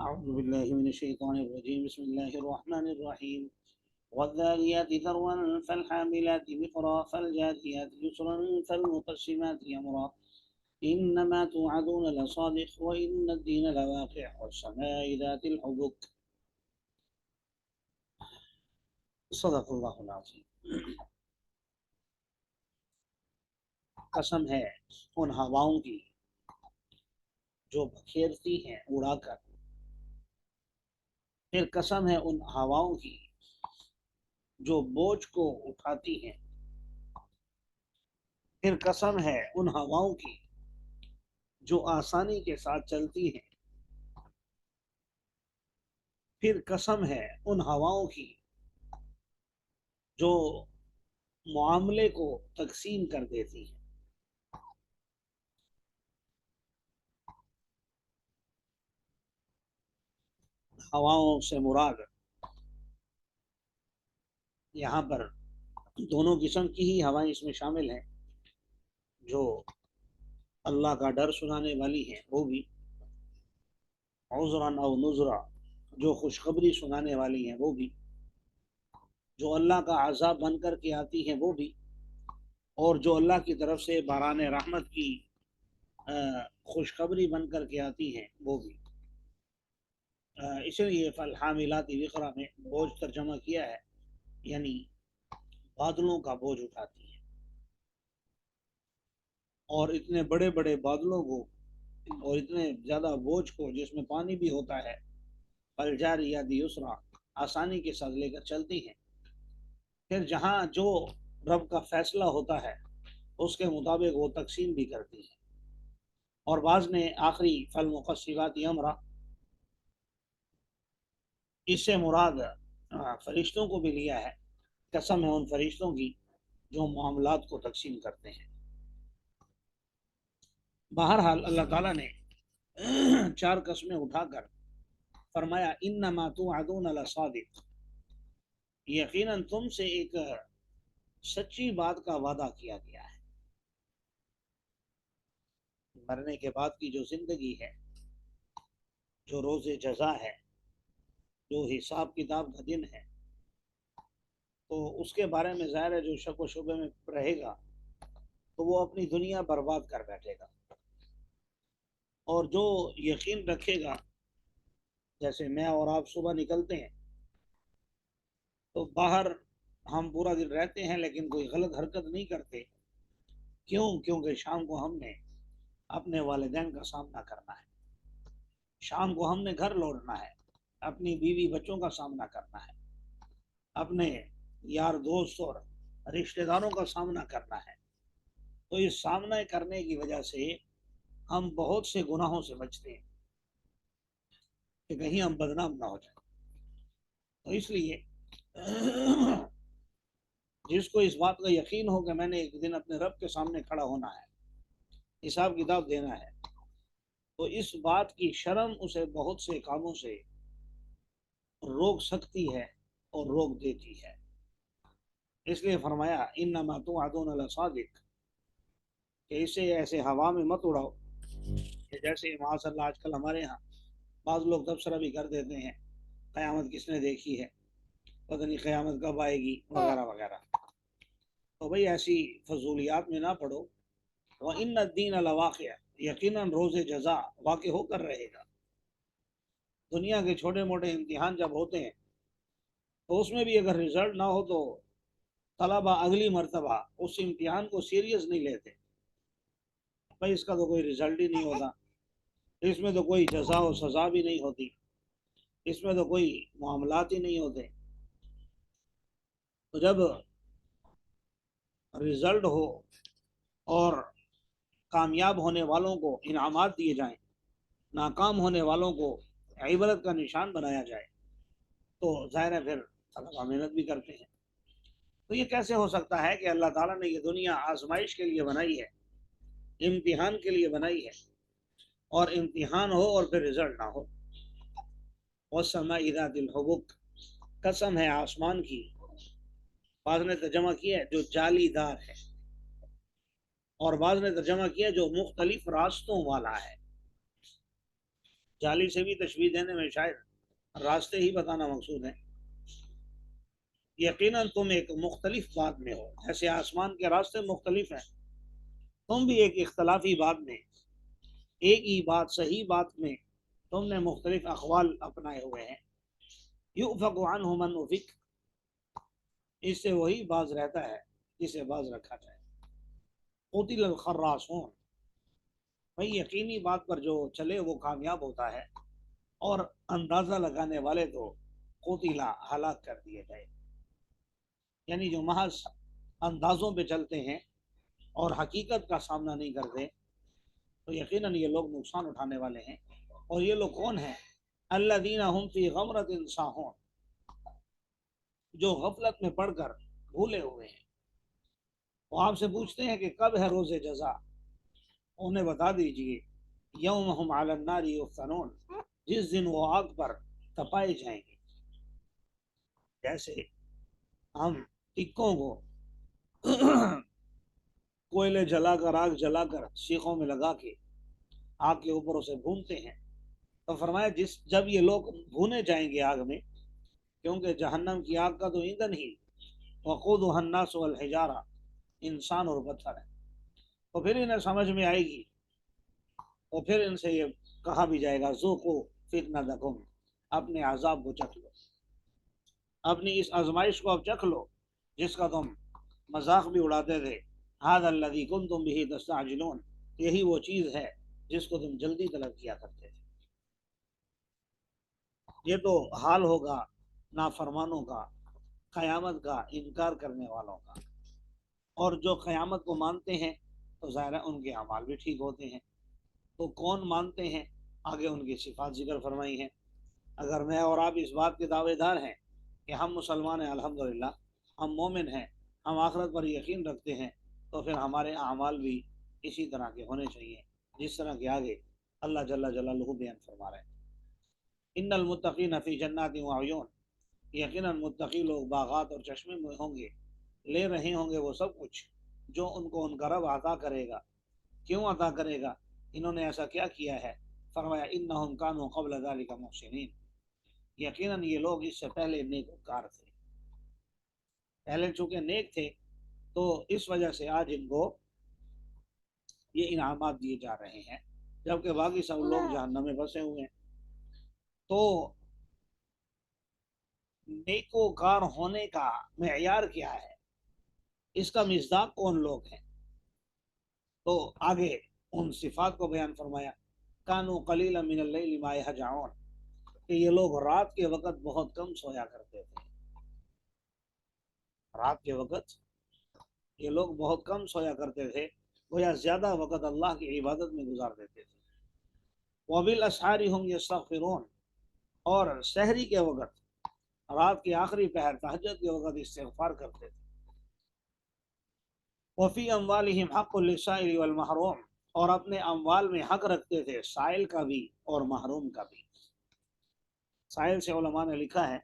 أعوذ بالله من الشيطان الرجيم بسم الله الرحمن الرحيم والذاريات ذروا فالحاملات وقرا فالجاريات يسرا فالمقسمات أمرا إنما توعدون لصادق وإن الدين لواقع والسماء ذات الحبك صدق اللہ العظیم۔ قسم ہے ان ہواؤں کی جو بکھیرتی ہیں اڑا کر، پھر قسم ہے ان ہواؤں کی جو بوجھ کو اٹھاتی ہیں، پھر قسم ہے ان ہواؤں کی جو آسانی کے ساتھ چلتی ہیں، پھر قسم ہے ان ہواؤں کی جو معاملے کو تقسیم کر دیتی ہیں۔ ہواؤں سے مراد یہاں پر دونوں قسم کی ہی ہوائیں اس میں شامل ہیں، جو اللہ کا ڈر سنانے والی ہیں وہ بھی، عذراً او نذرا جو خوشخبری سنانے والی ہیں وہ بھی، جو اللہ کا عذاب بن کر کے آتی ہیں وہ بھی، اور جو اللہ کی طرف سے باران رحمت کی خوشخبری بن کر کے آتی ہیں وہ بھی۔ اس لیے فالحاملات وقرا میں بوجھ ترجمہ کیا ہے، یعنی بادلوں کا بوجھ اٹھاتی ہیں، اور اتنے بڑے بڑے بادلوں کو اور اتنے زیادہ بوجھ کو جس میں پانی بھی ہوتا ہے، فالجاریات یسرا آسانی کے ساتھ لے کر چلتی ہیں، پھر جہاں جو رب کا فیصلہ ہوتا ہے اس کے مطابق وہ تقسیم بھی کرتی ہیں۔ اور بعض نے آخری فالمقسمات امرا، اس سے مراد فرشتوں کو بھی لیا ہے، قسم ہے ان فرشتوں کی جو معاملات کو تقسیم کرتے ہیں۔ بہرحال اللہ تعالیٰ نے چار قسمیں اٹھا کر فرمایا انما توعدون لصادق، یقیناً تم سے ایک سچی بات کا وعدہ کیا گیا ہے۔ مرنے کے بعد کی جو زندگی ہے، جو روز جزا ہے، جو حساب کتاب کا دن ہے، تو اس کے بارے میں ظاہر ہے جو شک و شبے میں رہے گا تو وہ اپنی دنیا برباد کر بیٹھے گا، اور جو یقین رکھے گا، جیسے میں اور آپ صبح نکلتے ہیں تو باہر ہم پورا دن رہتے ہیں لیکن کوئی غلط حرکت نہیں کرتے، کیونکہ شام کو ہم نے اپنے والدین کا سامنا کرنا ہے، شام کو ہم نے گھر لوٹنا ہے، اپنی بیوی بچوں کا سامنا کرنا ہے، اپنے یار دوست اور رشتہ داروں کا سامنا کرنا ہے۔ تو اس سامنا کرنے کی وجہ سے ہم بہت سے گناہوں سے بچتے ہیں کہ کہیں ہم بدنام نہ ہو جائیں۔ تو اس لیے جس کو اس بات کا یقین ہو کہ میں نے ایک دن اپنے رب کے سامنے کھڑا ہونا ہے، حساب کتاب دینا ہے، تو اس بات کی شرم اسے بہت سے کاموں سے روک سکتی ہے اور روک دیتی ہے۔ اس لیے فرمایا انما توعدون لصادق، کہ اسے ایسے ہوا میں مت اڑاؤ کہ جیسے معاذ اللہ آج کل ہمارے ہاں بعض لوگ تبصرہ بھی کر دیتے ہیں قیامت کس نے دیکھی ہے، پتہ نہیں قیامت کب آئے گی وغیرہ وغیرہ۔ تو بھئی ایسی فضولیات میں نہ پڑو، وَإِنَّ الدِّينَ لَوَاقِعٌ، یقیناً روز جزا واقع ہو کر رہے گا۔ دنیا کے چھوٹے موٹے امتحان جب ہوتے ہیں تو اس میں بھی اگر رزلٹ نہ ہو تو طلبہ اگلی مرتبہ اس امتحان کو سیریس نہیں لیتے، بھائی اس کا تو کوئی رزلٹ ہی نہیں ہوتا، اس میں تو کوئی جزا و سزا بھی نہیں ہوتی، اس میں تو کوئی معاملات ہی نہیں ہوتے۔ تو جب رزلٹ ہو اور کامیاب ہونے والوں کو انعامات دیے جائیں، ناکام ہونے والوں کو عبرت کا نشان بنایا جائے، تو ظاہر ہے پھر طلبہ محنت بھی کرتے ہیں۔ تو یہ کیسے ہو سکتا ہے کہ اللہ تعالیٰ نے یہ دنیا آزمائش کے لیے بنائی ہے، امتحان کے لیے بنائی ہے، اور امتحان ہو اور پھر رزلٹ نہ ہو۔ وَالسَّمَاءِ ذَاتِ الْحُبُكِ، قسم ہے آسمان کی، بعض نے ترجمہ کیا ہے جو جالی دار ہے، اور بعض نے ترجمہ کیا جو مختلف راستوں والا ہے۔ جعلی سے بھی تشبیہ دینے میں شاید راستے ہی بتانا مقصود ہے۔ یقیناً تم ایک مختلف بات میں ہو، جیسے آسمان کے راستے مختلف ہیں، تم بھی ایک اختلافی بات میں، ایک ہی بات صحیح بات میں تم نے مختلف اقوال اپنائے ہوئے ہیں۔ یؤفک عنہ من افک، اس سے وہی باز رہتا ہے جسے باز رکھا جائے۔ قتل الخراصون، بھئی یقینی بات پر جو چلے وہ کامیاب ہوتا ہے، اور اندازہ لگانے والے تو قتلا ہلاک کر دیے گئے۔ یعنی جو محض اندازوں پہ چلتے ہیں اور حقیقت کا سامنا نہیں کرتے، تو یقیناً یہ لوگ نقصان اٹھانے والے ہیں۔ اور یہ لوگ کون ہیں؟ الذین هم فی غمرۃ ساہون، جو غفلت میں پڑھ کر بھولے ہوئے ہیں۔ وہ آپ سے پوچھتے ہیں کہ کب ہے روز جزا، انہیں بتا دیجئے یوم ہم علی النار یفتنون، جس دن وہ آگ پر تپائے جائیں گے۔ جیسے ہم ٹکوں کو کوئلے جلا کر، آگ جلا کر سیخوں میں لگا کے آگ کے اوپر اسے بھونتے ہیں، تو فرمایا جب یہ لوگ بھونے جائیں گے آگ میں، کیونکہ جہنم کی آگ کا تو ایندھن ہی وقودها الناس والحجارہ، انسان اور پتھر ہے، تو پھر انہیں سمجھ میں آئے گی، اور پھر ان سے یہ کہا بھی جائے گا ذوقوا فتنتکم، اپنے عذاب کو چکھ لو، اپنی اس آزمائش کو اب چکھ لو جس کا تم مذاق بھی اڑاتے تھے۔ ھذا الذی کنتم بہ تستعجلون، یہی وہ چیز ہے جس کو تم جلدی طلب کیا کرتے تھے۔ یہ تو حال ہوگا نافرمانوں کا، قیامت کا انکار کرنے والوں کا، اور جو قیامت کو مانتے ہیں تو ظاہر ہے ان کے اعمال بھی ٹھیک ہوتے ہیں۔ تو کون مانتے ہیں؟ آگے ان کی صفات ذکر فرمائی ہیں۔ اگر میں اور آپ اس بات کے دعوے دار ہیں کہ ہم مسلمان ہیں، الحمدللہ ہم مومن ہیں، ہم آخرت پر یقین رکھتے ہیں، تو پھر ہمارے اعمال بھی اسی طرح کے ہونے چاہیے جس طرح کے آگے اللہ جل جلالہ بیان فرما رہے ہیں۔ ان المتقین فی جنات وعیون، یقیناً متقی لوگ باغات اور چشمے میں ہوں گے، لے رہے ہوں گے وہ سب کچھ جو ان کو ان کا رب عطا کرے گا۔ کیوں عطا کرے گا؟ انہوں نے ایسا کیا کیا ہے؟ فرمایا انہم کانوا قبل ذلک محسنین، یقیناً یہ لوگ اس سے پہلے نیکوکار تھے، پہلے چونکہ نیک تھے تو اس وجہ سے آج ان کو یہ انعامات دیے جا رہے ہیں، جبکہ باقی سب لوگ جہنم میں پھنسے ہوئے ہیں۔ تو نیکوکار ہونے کا معیار کیا ہے؟ اس کا مصداق کون لوگ ہیں؟ تو آگے ان صفات کو بیان فرمایا، کانوا قلیلا من اللیل ما یہجعون، کہ یہ لوگ رات کے وقت بہت کم سویا کرتے تھے۔ رات کے وقت یہ لوگ بہت کم سویا کرتے تھے، گویا زیادہ وقت اللہ کی عبادت میں گزار دیتے تھے۔ وبالاسحار هم یستغفرون، اور سحری کے وقت، رات کے آخری پہر تہجد کے وقت استغفار کرتے تھے۔ وفی اموالہم حق للسائل والمحروم، اور اپنے اموال میں حق رکھتے تھے سائل کا بھی اور محروم کا بھی۔ سائل سے علماء نے لکھا ہے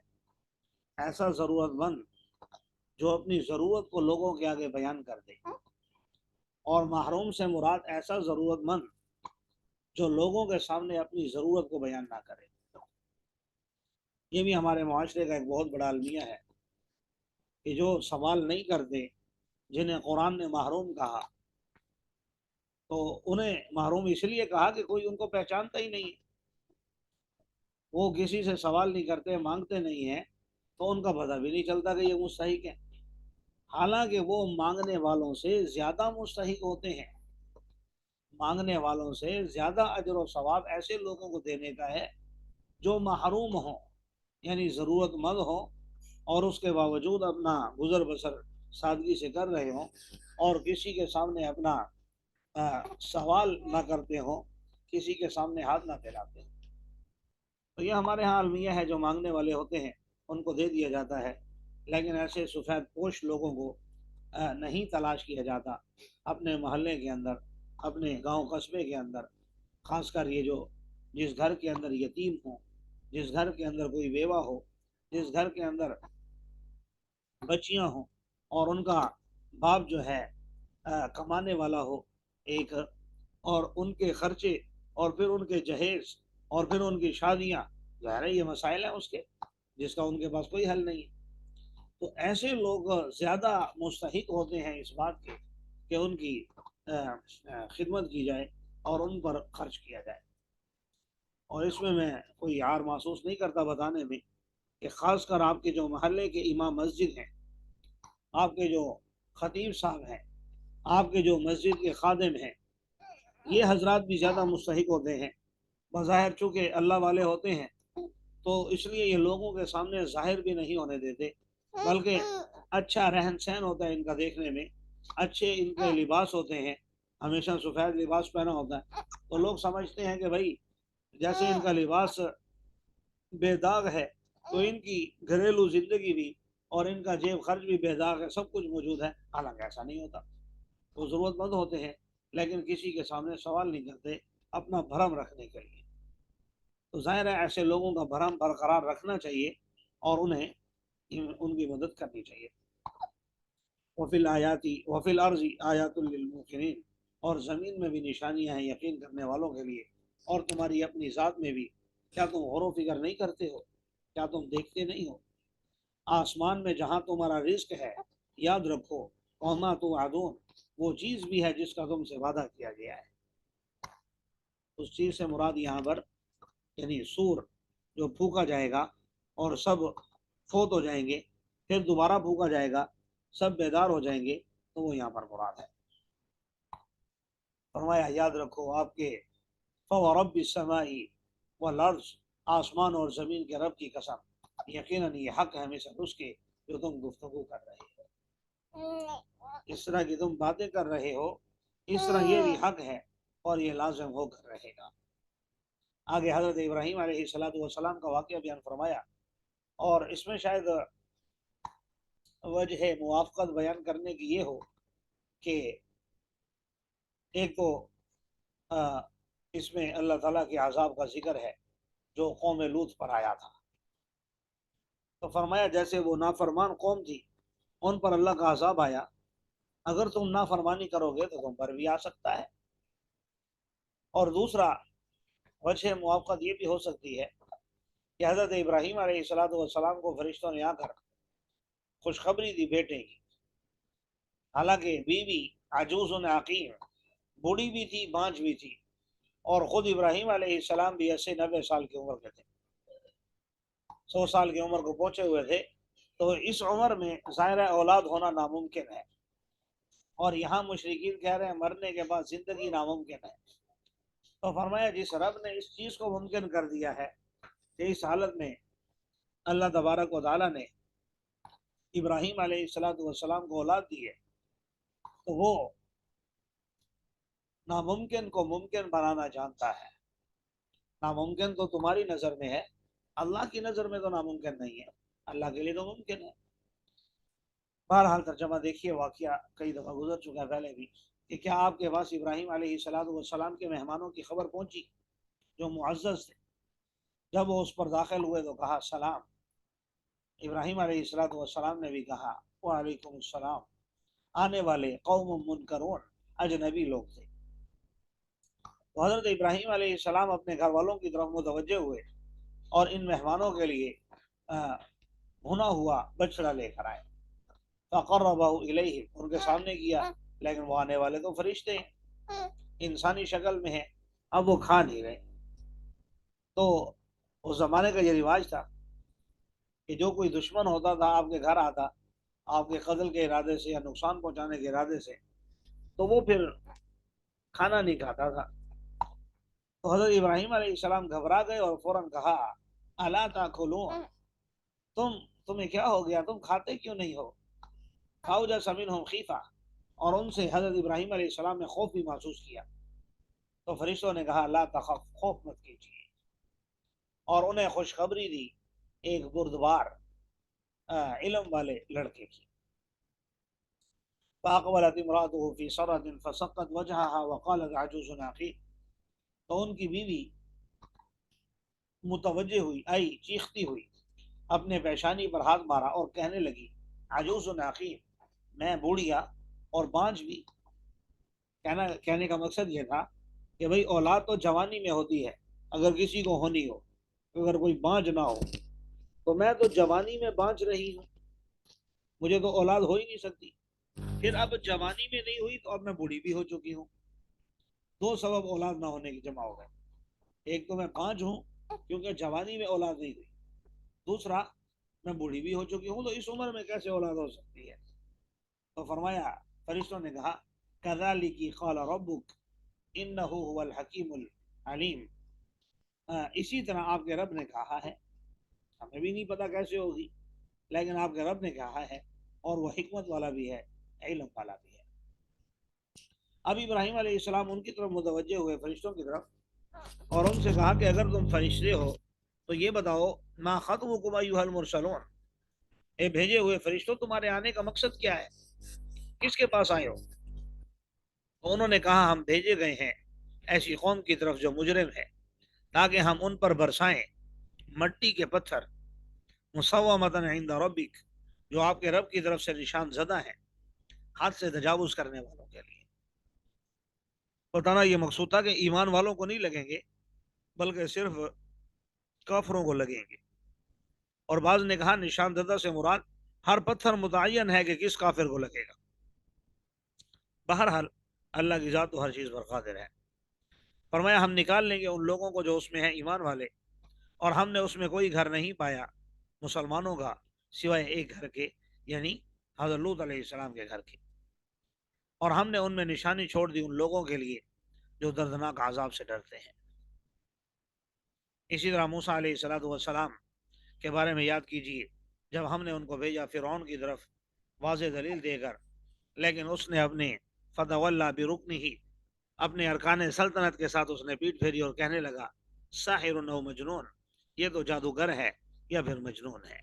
ایسا ضرورت مند جو اپنی ضرورت کو لوگوں کے آگے بیان کر دے، اور محروم سے مراد ایسا ضرورت مند جو لوگوں کے سامنے اپنی ضرورت کو بیان نہ کرے۔ یہ بھی ہمارے معاشرے کا ایک بہت بڑا المیہ ہے کہ جو سوال نہیں کرتے، جنہیں قرآن نے محروم کہا، تو انہیں محروم اس لیے کہا کہ کوئی ان کو پہچانتا ہی نہیں ہے، وہ کسی سے سوال نہیں کرتے، مانگتے نہیں ہیں، تو ان کا پتہ بھی نہیں چلتا کہ یہ مستحق ہیں، حالانکہ وہ مانگنے والوں سے زیادہ مستحق ہوتے ہیں۔ مانگنے والوں سے زیادہ اجر و ثواب ایسے لوگوں کو دینے کا ہے جو محروم ہوں، یعنی ضرورت مند ہوں، اور اس کے باوجود اپنا گزر بسر سادگی سے کر رہے ہوں، اور کسی کے سامنے اپنا سوال نہ کرتے ہوں، کسی کے سامنے ہاتھ نہ پھیلاتے ہوں۔ تو یہ ہمارے ہاں المیہ ہے، جو مانگنے والے ہوتے ہیں ان کو دے دیا جاتا ہے، لیکن ایسے سفید پوش لوگوں کو نہیں تلاش کیا جاتا اپنے محلے کے اندر، اپنے گاؤں قصبے کے اندر، خاص کر یہ جو جس گھر کے اندر یتیم ہو، جس گھر کے اندر کوئی بیوہ ہو، جس گھر کے اندر بچیاں ہوں، اور ان کا باپ جو ہے کمانے والا ہو ایک، اور ان کے خرچے اور پھر ان کے جہیز اور پھر ان کی شادیاں، ظاہر ہے یہ مسائل ہیں اس کے جس کا ان کے پاس کوئی حل نہیں ہے. تو ایسے لوگ زیادہ مستحق ہوتے ہیں اس بات کے کہ ان کی خدمت کی جائے اور ان پر خرچ کیا جائے. اور اس میں کوئی عار محسوس نہیں کرتا بتانے میں کہ خاص کر آپ کے جو محلے کے امام مسجد ہیں، آپ کے جو خطیب صاحب ہیں، آپ کے جو مسجد کے خادم ہیں، یہ حضرات بھی زیادہ مستحق ہوتے ہیں. بظاہر چونکہ اللہ والے ہوتے ہیں تو اس لیے یہ لوگوں کے سامنے ظاہر بھی نہیں ہونے دیتے، بلکہ اچھا رہن سہن ہوتا ہے ان کا دیکھنے میں، اچھے ان کے لباس ہوتے ہیں، ہمیشہ سفید لباس پہنا ہوتا ہے، تو لوگ سمجھتے ہیں کہ بھائی جیسے ان کا لباس بے داغ ہے تو ان کی گھریلو زندگی بھی اور ان کا جیب خرچ بھی بے داغ ہے، سب کچھ موجود ہے. حالانکہ ایسا نہیں ہوتا. وہ ضرورت مند ہوتے ہیں لیکن کسی کے سامنے سوال نہیں کرتے اپنا بھرم رکھنے کے لیے. تو ظاہر ہے ایسے لوگوں کا بھرم برقرار رکھنا چاہیے اور انہیں ان کی مدد کرنی چاہیے. وفی الارض آیات للموقنین، اور زمین میں بھی نشانیاں ہیں یقین کرنے والوں کے لیے، اور تمہاری اپنی ذات میں بھی. کیا تم غور و فکر نہیں کرتے ہو؟ کیا تم دیکھتے نہیں ہو؟ آسمان میں جہاں تمہارا رزق ہے یاد رکھو، وما توعدون، وہ چیز بھی ہے جس کا تم سے وعدہ کیا گیا ہے. اس چیز سے مراد یہاں پر یعنی سور جو پھونکا جائے گا اور سب فوت ہو جائیں گے، پھر دوبارہ پھونکا جائے گا، سب بیدار ہو جائیں گے، تو وہ یہاں پر مراد ہے. فرمایا یاد رکھو آپ کے فورب السماء والارض، آسمان اور زمین کے رب کی قسم، یقیناً یہ حق ہے مثل اس کے جو تم گفتگو کر رہے ہو. اس طرح کی تم باتیں کر رہے ہو اس طرح یہ بھی حق ہے اور یہ لازم ہو کر رہے گا. آگے حضرت ابراہیم علیہ السلام کا واقعہ بیان فرمایا، اور اس میں شاید وجہ موافقت بیان کرنے کی یہ ہو کہ ایک تو اس میں اللہ تعالیٰ کے عذاب کا ذکر ہے جو قوم لوط پر آیا تھا. تو فرمایا جیسے وہ نافرمان قوم تھی ان پر اللہ کا عذاب آیا، اگر تم نافرمانی کرو گے تو تم پر بھی آ سکتا ہے. اور دوسرا وجہ موافقت یہ بھی ہو سکتی ہے کہ حضرت ابراہیم علیہ السلام کو فرشتوں نے آ کر خوشخبری دی بیٹے کی، حالانکہ بیوی عجوز عقیم، بوڑھی بھی تھی بانجھ بھی تھی، اور خود ابراہیم علیہ السلام بھی 80-90 سال کی عمر کے تھے، 100 سال کی عمر کو پہنچے ہوئے تھے. تو اس عمر میں ظاہر اولاد ہونا ناممکن ہے، اور یہاں مشرکین کہہ رہے ہیں مرنے کے بعد زندگی ناممکن ہے. تو فرمایا جس رب نے اس چیز کو ممکن کر دیا ہے کہ اس حالت میں اللہ تبارک و تعالیٰ نے ابراہیم علیہ السلام کو اولاد دی ہے، تو وہ ناممکن کو ممکن بنانا جانتا ہے. ناممکن تو تمہاری نظر میں ہے، اللہ کی نظر میں تو ناممکن نہیں ہے، اللہ کے لیے تو ممکن ہے. بہرحال ترجمہ دیکھیے، واقعہ کئی دفعہ گزر چکا ہے پہلے بھی، کہ کیا آپ کے پاس ابراہیم علیہ السلام کے مہمانوں کی خبر پہنچی جو معزز تھے؟ جب وہ اس پر داخل ہوئے تو کہا سلام. ابراہیم علیہ السلام نے بھی کہا وعلیکم السلام. آنے والے قوم منکرون، اجنبی لوگ تھے. تو حضرت ابراہیم علیہ السلام اپنے گھر والوں کی طرف متوجہ ہوئے اور ان مہمانوں کے لیے بھنا ہوا بچڑا لے کر آئے. فقربہ الیہم، ان کے سامنے کیا، لیکن وہ آنے والے تو فرشتے ہیں، انسانی شکل میں ہیں، اب وہ کھا نہیں رہے. تو اس زمانے کا یہ رواج تھا کہ جو کوئی دشمن ہوتا تھا آپ کے گھر آتا آپ کے قتل کے ارادے سے یا نقصان پہنچانے کے ارادے سے، تو وہ پھر کھانا نہیں کھاتا تھا. تو حضرت ابراہیم علیہ السلام گھبرا گئے اور فوراً کہا الا تاکلون، تمہیں کیا ہو گیا، تم کھاتے کیوں نہیں ہو؟ فاوجس منہم خیفہ، اور ان سے حضرت ابراہیم علیہ السلام نے خوف بھی محسوس کیا. تو فرشتوں نے کہا لا تخف، خوف مت کیجیے، اور انہیں خوشخبری دی ایک بردبار علم والے لڑکے کی. فاقبلت امرأته في صرة فسقت وجهها وقالت عجوز عقيم، تو ان کی بیوی متوجہ ہوئی، آئی چیختی ہوئی، اپنے پیشانی پر ہاتھ مارا اور کہنے لگی عجوز عقیم، میں بوڑھیا اور بانجھ بھی. کہنے کا مقصد یہ تھا کہ بھئی اولاد تو جوانی میں ہوتی ہے، اگر کسی کو ہونی ہو، اگر کوئی بانجھ نہ ہو، تو میں تو جوانی میں بانجھ رہی ہوں، مجھے تو اولاد ہو ہی نہیں سکتی، پھر اب جوانی میں نہیں ہوئی تو اب میں بوڑھی بھی ہو چکی ہوں، دو سبب اولاد نہ ہونے کے جمع ہو گئے، ایک تو میں بانجھ ہوں کیونکہ جوانی میں اولاد نہیں ہوئی، دوسرا میں بوڑھی بھی ہو چکی ہوں، تو اس عمر میں کیسے اولاد ہو سکتی ہے؟ تو فرمایا، فرشتوں نے کہا کذالک قال ربک انہ هو الحکیم العلیم، اسی طرح آپ کے رب نے کہا ہے، ہمیں بھی نہیں پتا کیسے ہوگی، لیکن آپ کے رب نے کہا ہے، اور وہ حکمت والا بھی ہے، علم والا بھی ہے۔ اب ابراہیم علیہ السلام ان کی طرف متوجہ ہوئے، فرشتوں کی طرف، اور ان سے کہا کہ اگر تم فرشتے ہو تو یہ بتاؤ، ما خطبکم ایھا المرسلون، اے بھیجے ہوئے فرشتوں، تمہارے آنے کا مقصد کیا ہے، کس کے پاس آئے ہو؟ تو انہوں نے کہا ہم بھیجے گئے ہیں ایسی قوم کی طرف جو مجرم ہے، تاکہ ہم ان پر برسائیں مٹی کے پتھر، مسومۃ عند ربک، جو آپ کے رب کی طرف سے نشان زدہ ہیں حد سے تجاوز کرنے والوں کے لیے۔ بتانا یہ مقصود تھا کہ ایمان والوں کو نہیں لگیں گے، بلکہ صرف کافروں کو لگیں گے۔ اور بعض نے کہا نشان زدہ سے مراد ہر پتھر متعین ہے کہ کس کافر کو لگے گا۔ بہرحال اللہ کی ذات تو ہر چیز پر قادر ہے۔ فرمایا ہم نکال لیں گے ان لوگوں کو جو اس میں ہیں ایمان والے، اور ہم نے اس میں کوئی گھر نہیں پایا مسلمانوں کا سوائے ایک گھر کے، یعنی حضرت لوط علیہ السلام کے گھر کے، اور ہم نے ان میں نشانی چھوڑ دی ان لوگوں کے لیے جو دردناک عذاب سے ڈرتے ہیں۔ اسی طرح موسیٰ علیہ السلام کے بارے میں یاد کیجیے، جب ہم نے ان کو بھیجا فرعون کی طرف واضح دلیل دے کر، لیکن اس نے اپنے فتولیٰ برکنہ، اپنے ارکان سلطنت کے ساتھ اس نے پیٹ پھیری اور کہنے لگا ساحر و مجنون، یہ تو جادوگر ہے یا پھر مجنون ہے۔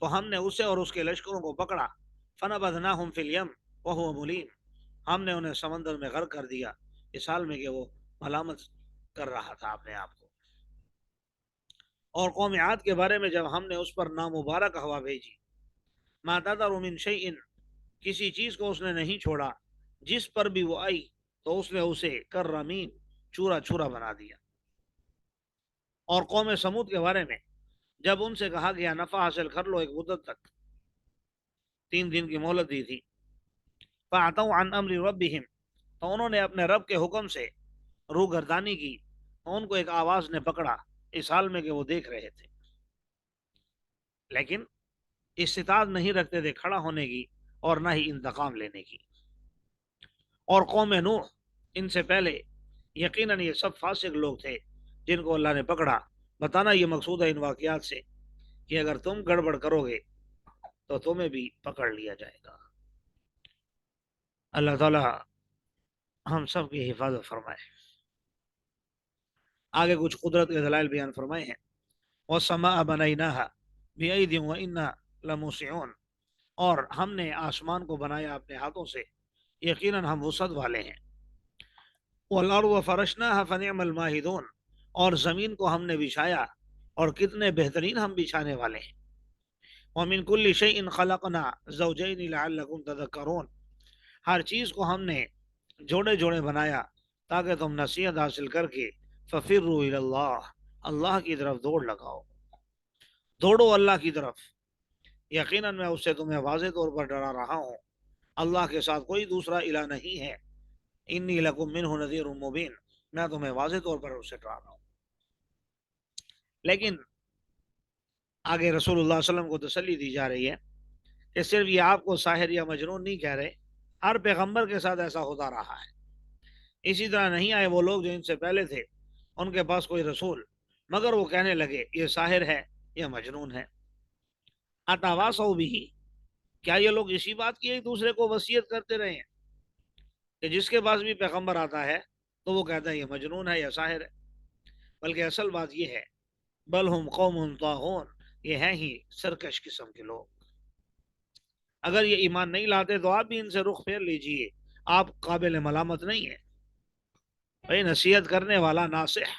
تو ہم نے اسے اور اس کے لشکروں کو پکڑا، فنبذناہم فی الیم وہو ملیم، ہم نے انہیں سمندر میں غرق کر دیا اس حال میں کہ وہ ملامت کر رہا تھا اپنے آپ کو۔ اور قوم عاد کے بارے میں جب ہم نے اس پر نامبارک ہوا بھیجی، ما تذر من شیء، کسی چیز کو اس نے نہیں چھوڑا، جس پر بھی وہ آئی تو اس نے اسے کرمین، چورا چورا بنا دیا۔ اور قوم سمود کے بارے میں جب ان سے کہا گیا نفع حاصل کر لو ایک مدت تک، 3 دن کی مہلت دی تھی، فَعَتَوْا عَنْ أَمْرِ رَبِّهِمْ، تو انہوں نے اپنے رب کے حکم سے روگردانی کی، ان کو ایک آواز نے پکڑا اس حال میں کہ وہ دیکھ رہے تھے، لیکن استطاعت نہیں رکھتے تھے کھڑا ہونے کی اور نہ ہی انتقام لینے کی۔ اور قوم نوح ان سے پہلے، یقیناً یہ سب فاسق لوگ تھے جن کو اللہ نے پکڑا۔ بتانا یہ مقصود ہے ان واقعات سے کہ اگر تم گڑبڑ کرو گے تو تمہیں بھی پکڑ لیا جائے گا۔ اللہ تعالی ہم سب کی حفاظت فرمائے۔ آگے کچھ قدرت کے دلائل بیان فرمائے ہیں۔ وَالسَّمَاءَ بَنَيْنَاهَا بِأَيْدٍ وَإِنَّا لَمُوسِعُونَ، اور ہم نے آسمان کو بنایا اپنے ہاتھوں سے، یقیناً ہم وسعت والے ہیں۔ وَالْأَرْضَ فَرَشْنَاهَا فَنِعْمَ الْمَاهِدُونَ، اور زمین کو ہم نے بچھایا اور کتنے بہترین ہم بچھانے والے ہیں۔ وَمِن كُلِّ شَيْءٍ خَلَقْنَا زَوْجَيْنِ لَعَلَّكُمْ تَذَكَّرُونَ، ہر چیز کو ہم نے جوڑے جوڑے بنایا تاکہ تم نصیحت حاصل کر کے فَفِرُّوا إِلَى اللَّهِ، اللہ کی طرف دوڑ لگاؤ، دوڑو اللہ کی طرف، یقیناً میں اس سے تمہیں واضح طور پر ڈرا رہا ہوں، اللہ کے ساتھ کوئی دوسرا الہ نہیں ہے، انی لکم منہ نذیر مبین، میں تمہیں واضح طور پر اس سے ڈرا رہا ہوں۔ لیکن آگے رسول اللہ صلی اللہ علیہ وسلم کو تسلی دی جا رہی ہے کہ صرف یہ آپ کو ساحر یا مجنون نہیں کہہ رہے، ہر پیغمبر کے ساتھ ایسا ہوتا رہا ہے۔ اسی طرح نہیں آئے وہ لوگ جو ان سے پہلے تھے، ان کے پاس کوئی رسول، مگر وہ کہنے لگے یہ ساحر ہے یا مجنون ہے۔ اتواصوا بہ، کیا یہ لوگ اسی بات کی ایک دوسرے کو وصیت کرتے رہے ہیں کہ جس کے پاس بھی پیغمبر آتا ہے تو وہ کہتا ہے یہ مجنون ہے یا ساحر ہے؟ بلکہ اصل بات یہ ہے بل ہم قوم طاغون، یہ ہیں ہی سرکش قسم کے لوگ۔ اگر یہ ایمان نہیں لاتے تو آپ بھی ان سے رخ پھیر لیجئے، آپ قابل ملامت نہیں ہیں۔ بھائی نصیحت کرنے والا ناصح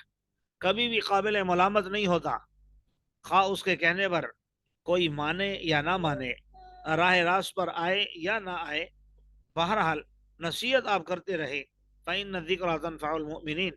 کبھی بھی قابل ملامت نہیں ہوتا، خواہ اس کے کہنے پر کوئی مانے یا نہ مانے، راہ راست پر آئے یا نہ آئے، بہرحال نصیحت آپ کرتے رہے، فَإِنَّ الذِّكْرَىٰ تَنفَعُ الْمُؤْمِنِينَ،